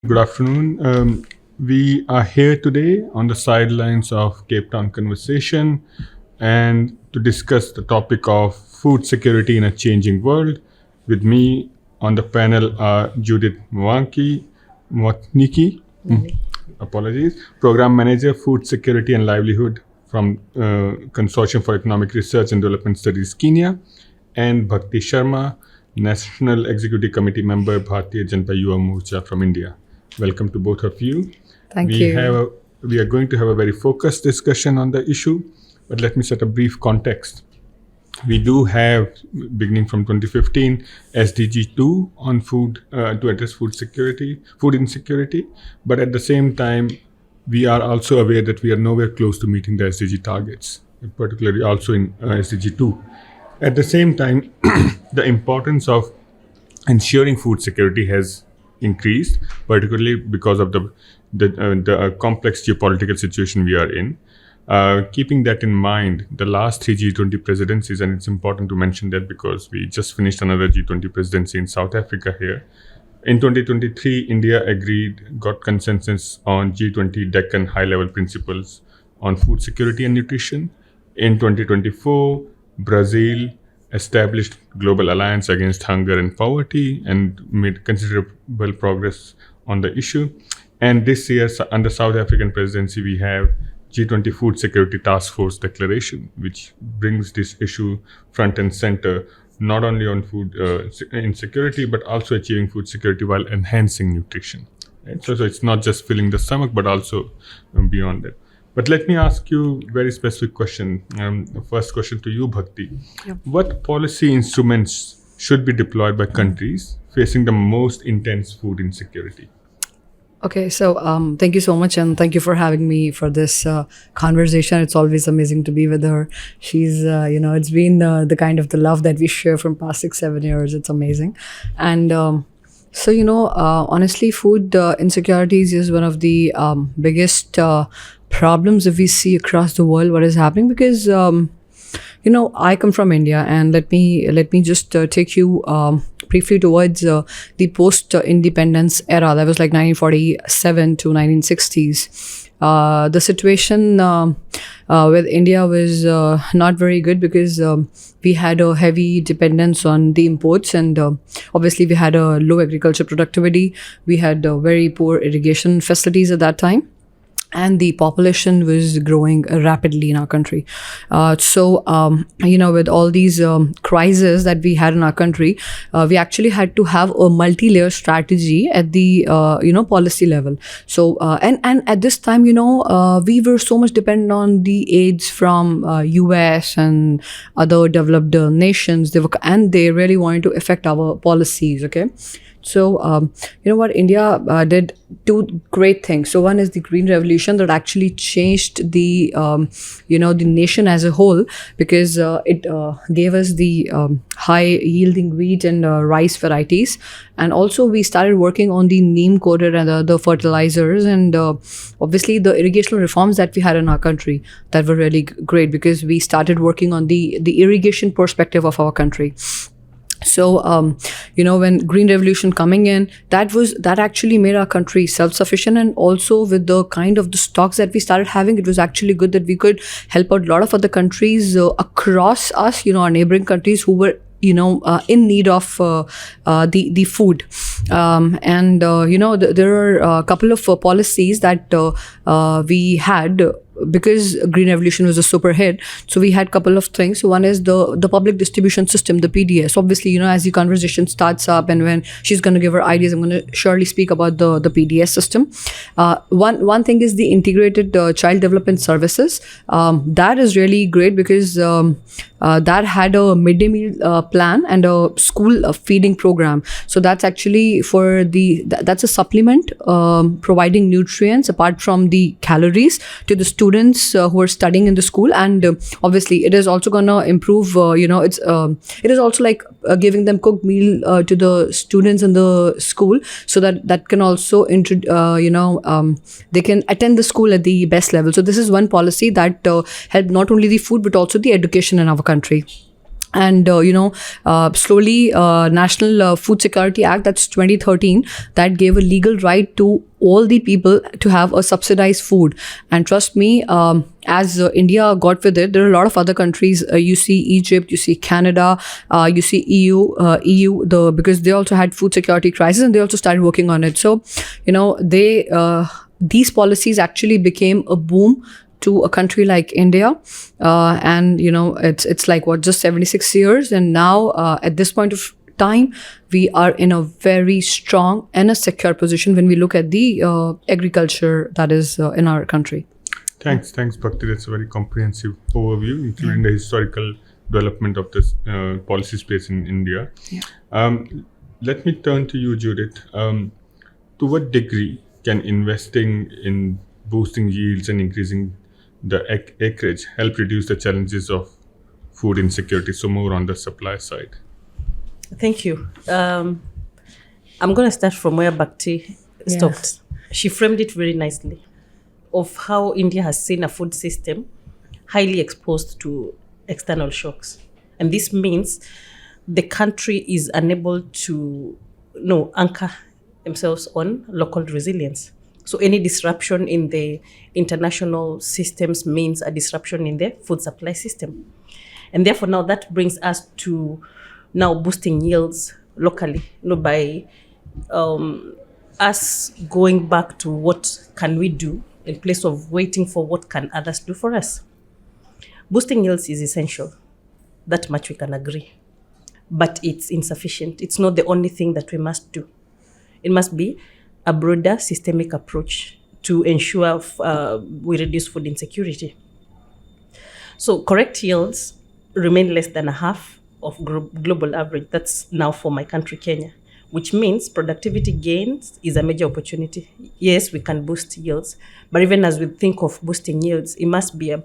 Good afternoon. We are here today on the sidelines of Cape Town Conversation and to discuss the topic of food security in a changing world. With me on the panel are Judith Mwatniki, apologies, Program Manager, Food Security and Livelihood from Consortium for Economic Research and Development Studies, Kenya, and Bhakti Sharma, National Executive Committee Member, Bharatiya Janata Yuva Morcha from India. Welcome to both of you. Thank you. We are going to have a very focused discussion on the issue, but let me set a brief context. We do have, beginning from 2015, SDG 2 on food to address food insecurity, but at the same time, we are also aware that we are nowhere close to meeting the SDG targets, particularly also in SDG 2. At the same time, the importance of ensuring food security has increased, particularly because of the complex geopolitical situation we are in. Keeping that in mind, the last three G20 presidencies, and it's important to mention that because we just finished another G20 presidency in South Africa here. In 2023, India got consensus on G20 Deccan high-level principles on food security and nutrition. In 2024, Brazil established Global Alliance Against Hunger and Poverty and made considerable progress on the issue. And this year, under South African presidency, we have G20 Food Security Task Force Declaration, which brings this issue front and center, not only on food insecurity, but also achieving food security while enhancing nutrition. Right? So it's not just filling the stomach, but also beyond that. But let me ask you a very specific question. The first question to you, Bhakti. Yep. What policy instruments should be deployed by countries facing the most intense food insecurity? Okay, so thank you so much, and thank you for having me for this conversation. It's always amazing to be with her. She's, it's been the kind of the love that we share from past 6-7 years. It's amazing. And honestly, food insecurities is one of the biggest problems that we see across the world. What is happening? Because I come from India, and let me just take you briefly towards the post-independence era. That was like 1947 to 1960s. The situation with India was not very good because we had a heavy dependence on the imports, and obviously we had a low agriculture productivity. We had very poor irrigation facilities at that time. And the population was growing rapidly in our country. With all these crises that we had in our country, we actually had to have a multi-layer strategy at the, policy level. So, and at this time, we were so much dependent on the aids from US and other developed nations. They really wanted to affect our policies, okay? So, India did two great things. So one is the Green Revolution that actually changed the nation as a whole, because it gave us the high yielding wheat and rice varieties. And also we started working on the neem coated and other fertilizers, and obviously the irrigational reforms that we had in our country that were really great, because we started working on the irrigation perspective of our country. So, when Green Revolution coming in, that actually made our country self-sufficient, and also with the kind of the stocks that we started having, it was actually good that we could help out a lot of other countries across us, our neighboring countries who were in need of the food. There are a couple of policies that we had, because Green Revolution was a super hit. So we had a couple of things. So one is the public distribution system, the PDS. Obviously, as the conversation starts up and when she's going to give her ideas, I'm going to surely speak about the PDS system. One thing is the integrated child development services. That is really great because that had a midday meal plan and a school feeding program. So that's actually that's a supplement providing nutrients apart from the calories to the students who are studying in the school. And obviously it is also going to improve, it is also like giving them cooked meal to the students in the school, so that can also they can attend the school at the best level. So this is one policy that helped not only the food but also the education in our country. And slowly National Food Security Act, that's 2013, that gave a legal right to all the people to have a subsidized food. And trust me, as India got with it, there are a lot of other countries. You see Egypt, you see Canada, you see EU, because they also had food security crisis and they also started working on it. So they these policies actually became a boom to a country like India, and it's like just 76 years, and now at this point of time we are in a very strong and a secure position when we look at the agriculture that is in our country. Thanks, Bhakti. That's a very comprehensive overview, including the historical development of this policy space in India. Yeah. Let me turn to you, Judith. To what degree can investing in boosting yields and increasing the acreage help reduce the challenges of food insecurity? So more on the supply side. Thank you. I'm going to start from where Bhakti stopped. She framed it very nicely, of how India has seen a food system highly exposed to external shocks. And this means the country is unable to anchor themselves on local resilience. So any disruption in the international systems means a disruption in the food supply system. And therefore now that brings us to now boosting yields locally, by us going back to what can we do in place of waiting for what can others do for us. Boosting yields is essential. That much we can agree. But it's insufficient. It's not the only thing that we must do. It must be a broader systemic approach to ensure we reduce food insecurity. So correct yields remain less than a half of global average. That's now for my country, Kenya, which means productivity gains is a major opportunity. Yes, we can boost yields, but even as we think of boosting yields, it must be a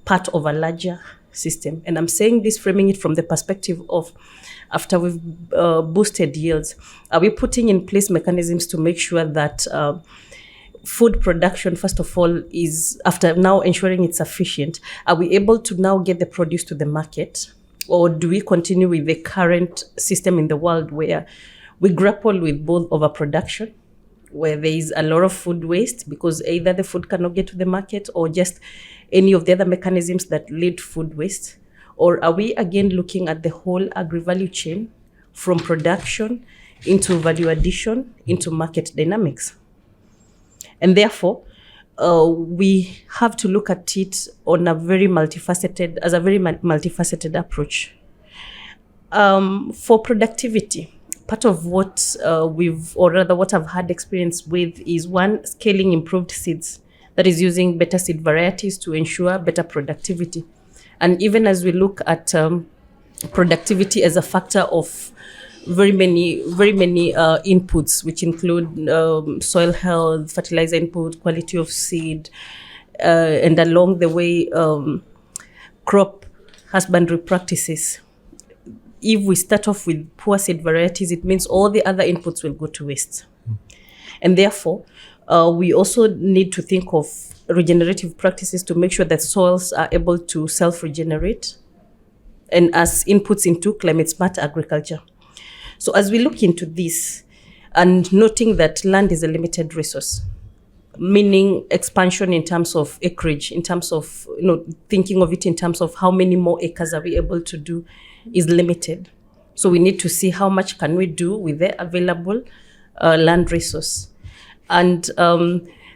part of a larger system. And I'm saying this, framing it from the perspective of, after we've boosted yields, are we putting in place mechanisms to make sure that food production, first of all, is, after now ensuring it's sufficient, are we able to now get the produce to the market? Or do we continue with the current system in the world where we grapple with both overproduction, where there is a lot of food waste because either the food cannot get to the market or just any of the other mechanisms that lead to food waste? Or are we again looking at the whole agri-value chain from production into value addition, into market dynamics? And therefore, we have to look at it on a very multifaceted approach. For productivity, part of what what I've had experience with is, one, scaling improved seeds, that is using better seed varieties to ensure better productivity. And even as we look at productivity as a factor of very many inputs, which include soil health, fertilizer input, quality of seed, and along the way, crop husbandry practices. If we start off with poor seed varieties, it means all the other inputs will go to waste. And therefore, we also need to think of regenerative practices to make sure that soils are able to self-regenerate and as inputs into climate-smart agriculture. So as we look into this, and noting that land is a limited resource, meaning expansion in terms of acreage, in terms of thinking of it in terms of how many more acres are we able to do, is limited. So we need to see how much can we do with the available land resource. And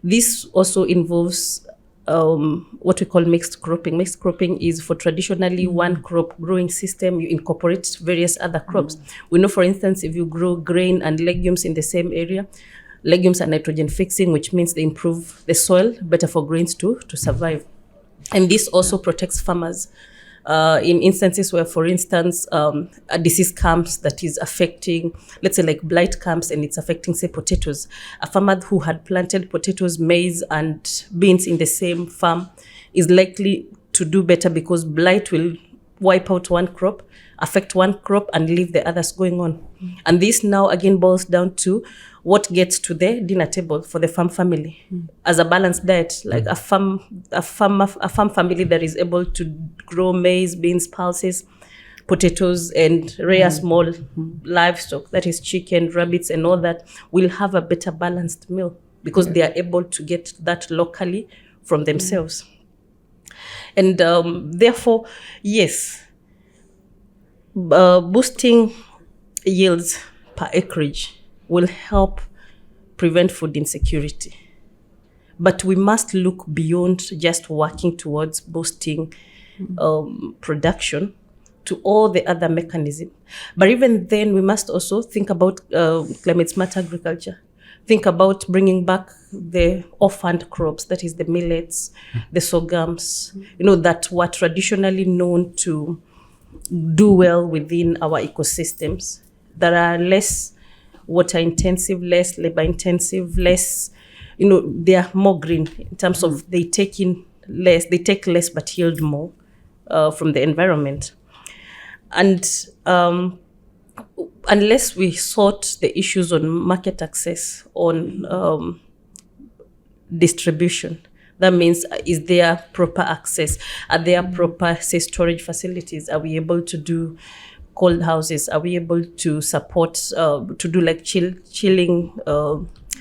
this also involves what we call mixed cropping. Mixed cropping is for traditionally one crop growing system, you incorporate various other crops. We know, for instance, if you grow grain and legumes in the same area, legumes are nitrogen fixing, which means they improve the soil, better for grains to survive. And this also protects farmers in instances where, for instance, a disease comes that is affecting, let's say like blight comes and it's affecting, say, potatoes. A farmer who had planted potatoes, maize, and beans in the same farm is likely to do better because blight will wipe out one crop, affect one crop, and leave the others going on. And this now again boils down to what gets to the dinner table for the farm family as a balanced diet, like a farm family that is able to grow maize, beans, pulses, potatoes and rear small livestock, that is chicken, rabbits, and all that, will have a better balanced meal because they are able to get that locally from themselves. And therefore, yes, boosting yields per acreage will help prevent food insecurity. But we must look beyond just working towards boosting production to all the other mechanisms. But even then, we must also think about climate smart agriculture. Think about bringing back the orphaned crops, that is the millets, the sorghums, that were traditionally known to do well within our ecosystems, that are less water intensive, less labor intensive, less, they are more green in terms of they take less but yield more from the environment. And unless we sort the issues on market access, on distribution, that means, is there proper access? Are there proper, say, storage facilities? Are we able to do cold houses? Are we able to support, to do like chilling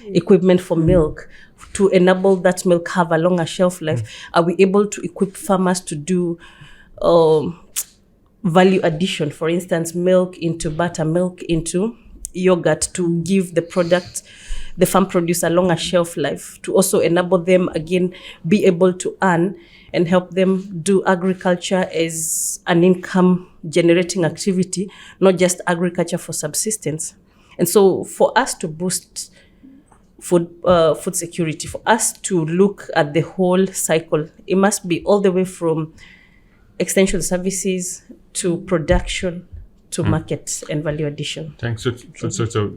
equipment for milk, to enable that milk have a longer shelf life? Are we able to equip farmers to do value addition, for instance, milk into butter, milk into yogurt, to give the product, the farm produce, a longer shelf life, to also enable them again be able to earn and help them do agriculture as an income generating activity, not just agriculture for subsistence. And so for us to boost food security, for us to look at the whole cycle, it must be all the way from extension services to production to market and value addition. Thanks. So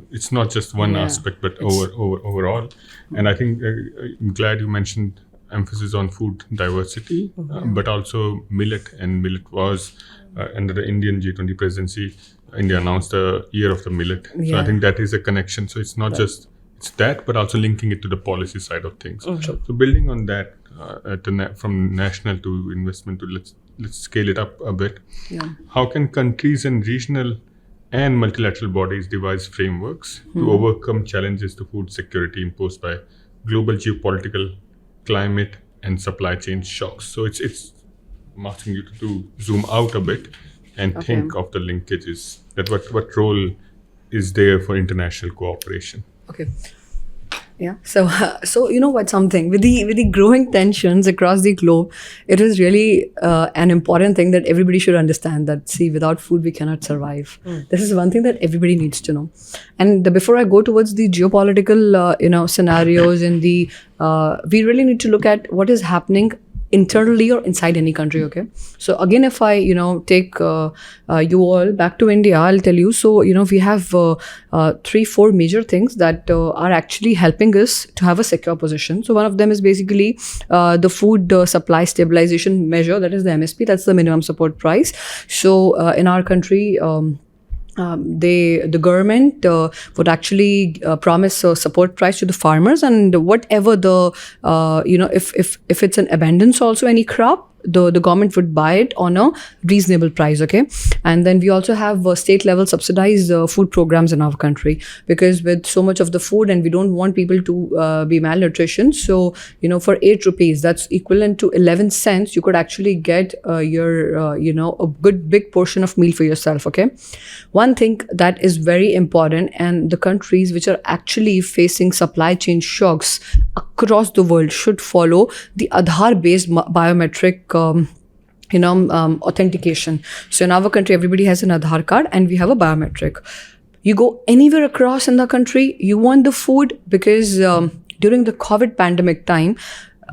it's not just one aspect, but overall. And I think I'm glad you mentioned emphasis on food diversity, but also millet. And millet was under the Indian G20 presidency, India announced the year of the millet. So I think that is a connection. So it's not just that, but also linking it to the policy side of things. So building on that, from national to investment to let's scale it up a bit. How can countries and regional and multilateral bodies devise frameworks to overcome challenges to food security imposed by global geopolitical, climate, and supply chain shocks? So it's I'm asking you to zoom out a bit and think of the linkages. That what role is there for international cooperation? Okay. Yeah. So you know what? Something with the growing tensions across the globe, it is really an important thing that everybody should understand. That without food we cannot survive. This is one thing that everybody needs to know. And before I go towards the geopolitical scenarios and we really need to look at what is happening internally or inside any country. Okay, so again, if I take you all back to India, I'll tell you. So we have 3-4 major things that are actually helping us to have a secure position. So one of them is basically the food supply stabilization measure, that is the MSP, that's the minimum support price. So in our country, the government would actually promise a support price to the farmers, and whatever the if it's an abundance also any crop, the government would buy it on a reasonable price. Okay, and then we also have state level subsidized food programs in our country, because with so much of the food and we don't want people to be malnutrition. So for 8 rupees, that's equivalent to 11 cents, you could actually get your a good big portion of meal for yourself. Okay, one thing that is very important, and the countries which are actually facing supply chain shocks across the world should follow the Aadhaar based biometric authentication. So in our country, everybody has an Aadhaar card and we have a biometric. You go anywhere across in the country, you want the food, because during the COVID pandemic time,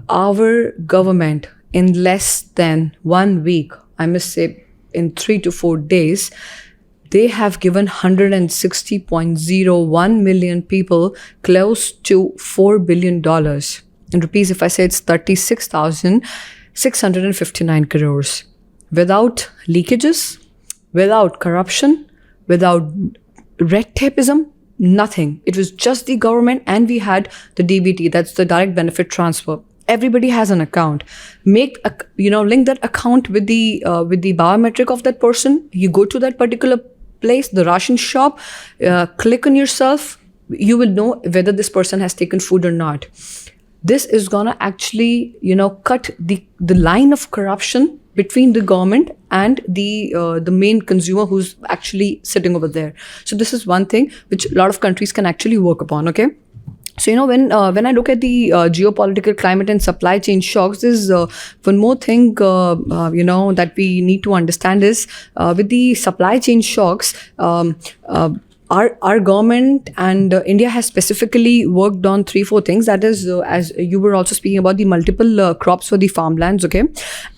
our government in less than 1 week, I must say in 3 to 4 days, they have given 160.01 million people close to $4 billion. In rupees, if I say it's 36,659 crores. Without leakages, without corruption, without red tapeism, nothing. It was just the government, and we had the DBT, that's the direct benefit transfer. everybody has an account. Link that account with the biometric of that person. You go to that particular place, the ration shop, click on yourself. You will know whether this person has taken food or not. This is gonna actually, cut the line of corruption between the government and the main consumer who's actually sitting over there. So this is one thing which a lot of countries can actually work upon. Okay. So when I look at the geopolitical climate and supply chain shocks, there's one more thing that we need to understand is with the supply chain shocks. Our government and India has specifically worked on 3-4 things. That is, as you were also speaking about, the multiple crops for the farmlands, okay,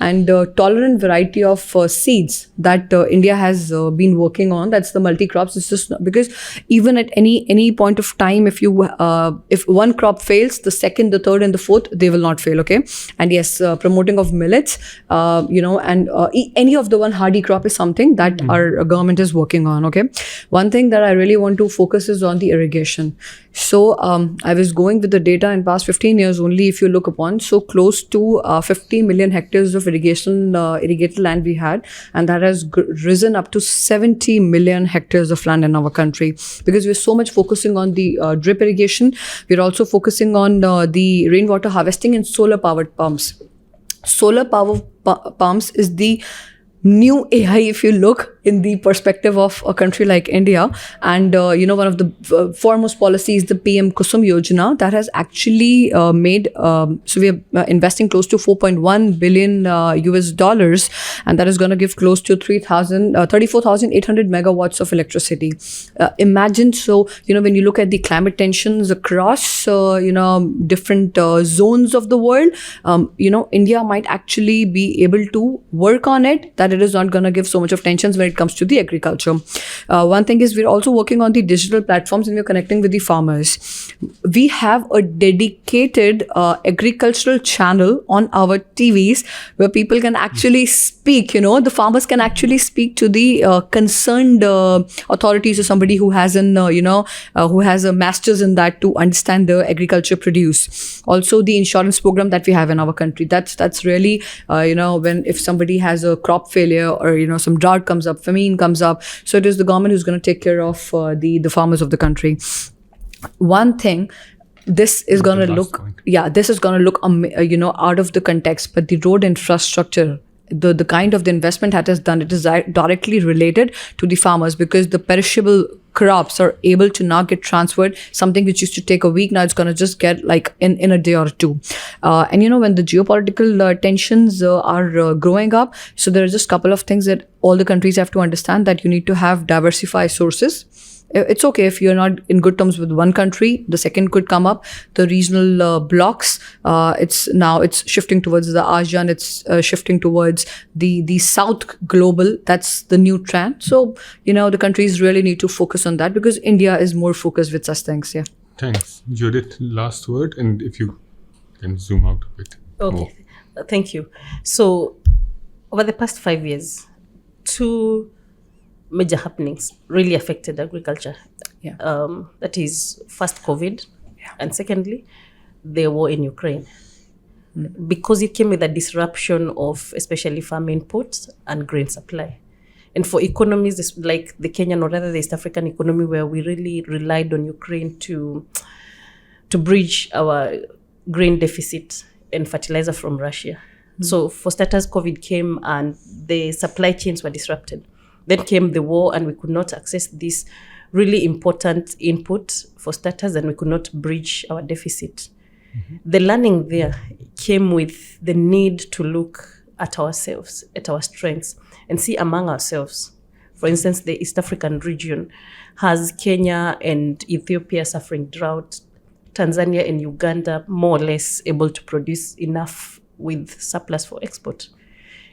and tolerant variety of seeds that India has been working on. That's the multi crops. It's just because even at any point of time, if one crop fails, the second, the third, and the fourth, they will not fail, okay. And yes, promoting of millets, any of the one hardy crop is something that our government is working on, okay. One thing that I really want to focus is on the irrigation. So I was going with the data in past 15 years only. If you look upon, so close to 50 million hectares of irrigated land we had, and that has risen up to 70 million hectares of land in our country, because we're so much focusing on the drip irrigation. We're also focusing on the rainwater harvesting and solar powered pumps. Solar power pumps is the new AI, if you look in the perspective of a country like India. And one of the foremost policies, the PM Kusum Yojana, that has actually made so we are investing close to $4.1 billion US, and that is going to give close to 34,800 megawatts of electricity. Imagine, so when you look at the climate tensions across different zones of the world, India might actually be able to work on it, that it is not going to give so much of tensions when it comes to the agriculture. One thing is we're also working on the digital platforms, and we're connecting with the farmers. We have a dedicated agricultural channel on our TVs where people can actually speak, the farmers can actually speak to the concerned authorities or somebody who has who has a master's in that to understand the agriculture produce. Also the insurance program that we have in our country. That's really, if somebody has a crop failure or, some drought comes up, famine comes up. So it is the government who's going to take care of the farmers of the country. One thing, this is going to look, out of the context, but the road infrastructure, the kind of the investment that is done, it is directly related to the farmers, because the perishable crops are able to now get transferred. Something which used to take a week, now it's going to just get like in a day or two. And when the geopolitical tensions are growing up, so there are just a couple of things that all the countries have to understand, that you need to have diversified sources. It's okay if you're not in good terms with one country, the second could come up. The regional blocks, it's shifting towards the ASEAN, it's shifting towards the South global. That's the new trend. So, the countries really need to focus on that, because India is more focused with such things. Yeah. Thanks. Judith, last word, and if you can zoom out a bit. Okay. Thank you. So, over the past 5 years, 2 major happenings really affected agriculture. Yeah. That is first COVID, and secondly, the war in Ukraine. Because it came with a disruption of especially farm inputs and grain supply. And for economies like the Kenyan, or rather the East African economy, where we really relied on Ukraine to bridge our grain deficit and fertilizer from Russia. So for starters, COVID came and the supply chains were disrupted. Then came the war, and we could not access this really important input for starters, and we could not bridge our deficit. The learning there came with the need to look at ourselves, at our strengths, and see among ourselves. For instance, the East African region has Kenya and Ethiopia suffering drought, Tanzania and Uganda more or less able to produce enough with surplus for export.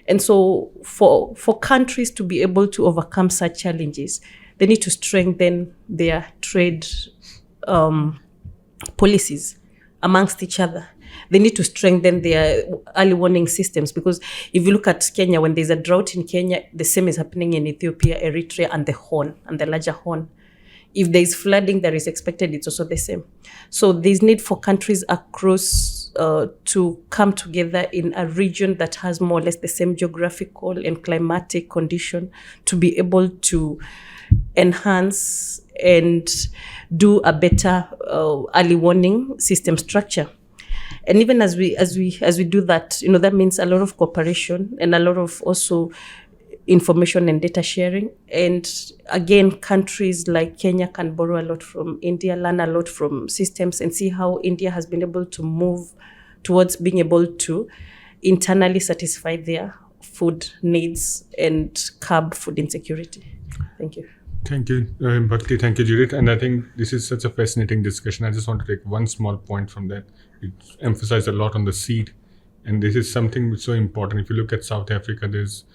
And so for countries to be able to overcome such challenges, they need to strengthen their trade policies amongst each other. They need to strengthen their early warning systems, because if you look at Kenya, when there's a drought in Kenya, the same is happening in Ethiopia, Eritrea, and the Horn, and the larger Horn. If there is flooding that is expected, it's also the same. So there's need for countries across to come together in a region that has more or less the same geographical and climatic condition to be able to enhance and do a better early warning system structure. And even as we do that, that means a lot of cooperation and a lot of also information and data sharing. And again, countries like Kenya can borrow a lot from India, learn a lot from systems, and see how India has been able to move towards being able to internally satisfy their food needs and curb food insecurity. Thank you. Thank you, Bhakti. Thank you, Judith. And I think this is such a fascinating discussion. I just want to take one small point from that. It emphasized a lot on the seed. And this is something so important. If you look at South Africa, there's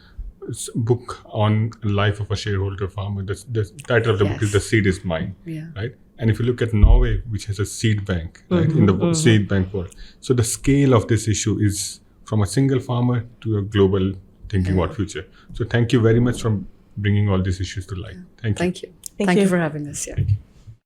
a book on life of a shareholder farmer. The title of the book is The Seed is Mine. Yeah. Right? And if you look at Norway, which has a seed bank, right, in the seed bank world. So the scale of this issue is from a single farmer to a global thinking about future. So thank you very much for bringing all these issues to light. Thank you. Thank you. Thank Thank you. you for having us here. Thank you.